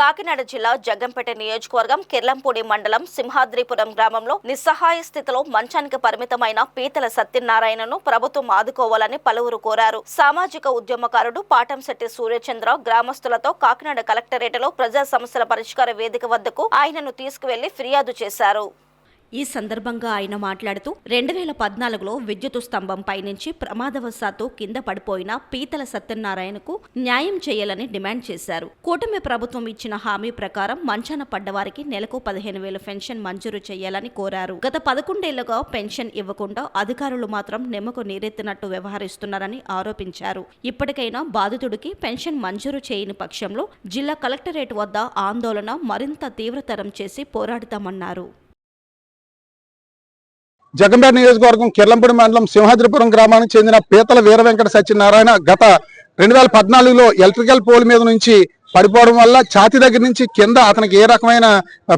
కాకినాడ జిల్లా జగ్గంపేట నియోజకవర్గం కిర్లంపూడి మండలం సింహాద్రిపురం గ్రామంలో నిస్సహాయ స్థితిలో మంచానికి పరిమితమైన పీతల సత్యనారాయణను ప్రభుత్వం ఆదుకోవాలని పలువురు కోరారు. సామాజిక ఉద్యమకారుడు పాటంశెట్టి సూర్యచంద్ర గ్రామస్తులతో కాకినాడ కలెక్టరేట్లో ప్రజా సమస్యల పరిష్కార వేదిక వద్దకు ఆయనను తీసుకువెళ్లి ఫిర్యాదు చేశారు. ఈ సందర్భంగా ఆయన మాట్లాడుతూ 2014లో విద్యుత్ స్తంభంపై నుంచి ప్రమాదవశాత్తు కింద పడిపోయిన పీతల సత్యనారాయణకు న్యాయం చేయాలని డిమాండ్ చేశారు. కూటమి ప్రభుత్వం ఇచ్చిన హామీ ప్రకారం మంచాన పడ్డవారికి నెలకు 15,000 పెన్షన్ మంజూరు చేయాలని కోరారు. గత 11 ఏళ్లుగా పెన్షన్ ఇవ్వకుండా అధికారులు మాత్రం నిమ్మకు నీరెత్తినట్టు వ్యవహరిస్తున్నారని ఆరోపించారు. ఇప్పటికైనా బాధితుడికి పెన్షన్ మంజూరు చేయని పక్షంలో జిల్లా కలెక్టరేట్ వద్ద ఆందోళన మరింత తీవ్రతరం చేసి పోరాడతామన్నారు. జగ్గంపేట నియోజకవర్గం కిర్లంపూడి మండలం సింహాద్రిపురం గ్రామానికి చెందిన పీతల వీర వెంకట సత్యనారాయణ గత 2014లో ఎలక్ట్రికల్ పోల్ మీద నుంచి పడిపోవడం వల్ల ఛాతీ దగ్గర నుంచి కింద అతనికి ఏ రకమైన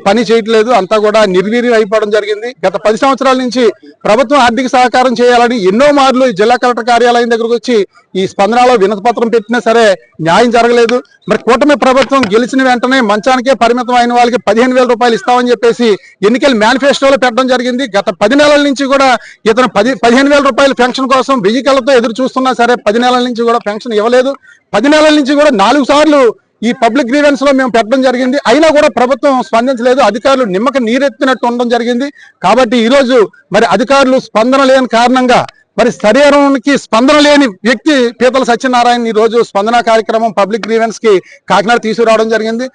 పని చేయట్లేదు, అంతా కూడా నిర్వీర్యం అయిపోవడం జరిగింది. గత 10 సంవత్సరాల నుంచి ప్రభుత్వం ఆర్థిక సహకారం చేయాలని ఎన్నో మార్లు జిల్లా కలెక్టర్ కార్యాలయం దగ్గరకు వచ్చి ఈ స్పందనలో వినతి పత్రం పెట్టినా సరే న్యాయం జరగలేదు. మరి కూటమి ప్రభుత్వం గెలిచిన వెంటనే మంచానికే పరిమితం అయిన వాళ్ళకి 15,000 రూపాయలు ఇస్తామని చెప్పేసి ఎన్నికల మేనిఫెస్టోలో పెట్టడం జరిగింది. గత 10 నెలల నుంచి కూడా ఇతను 15,000 రూపాయల పెన్షన్ కోసం 1000 కళ్ళతో ఎదురు చూస్తున్నా సరే 10 నెలల నుంచి కూడా పెన్షన్ ఇవ్వలేదు. 10 నెలల నుంచి కూడా 4 సార్లు ఈ పబ్లిక్ గ్రీవెన్స్ లో మేము పెట్టడం జరిగింది. అయినా కూడా ప్రభుత్వం స్పందించలేదు. అధికారులు నిమ్మక నీరెత్తినట్టు ఉండడం జరిగింది. కాబట్టి ఈ రోజు మరి అధికారులు స్పందన లేని కారణంగా మరి శరీరానికి స్పందన లేని వ్యక్తి పీతల సత్యనారాయణ ఈ రోజు స్పందన కార్యక్రమం పబ్లిక్ గ్రీవెన్స్ కి కాకినాడ తీసుకురావడం జరిగింది.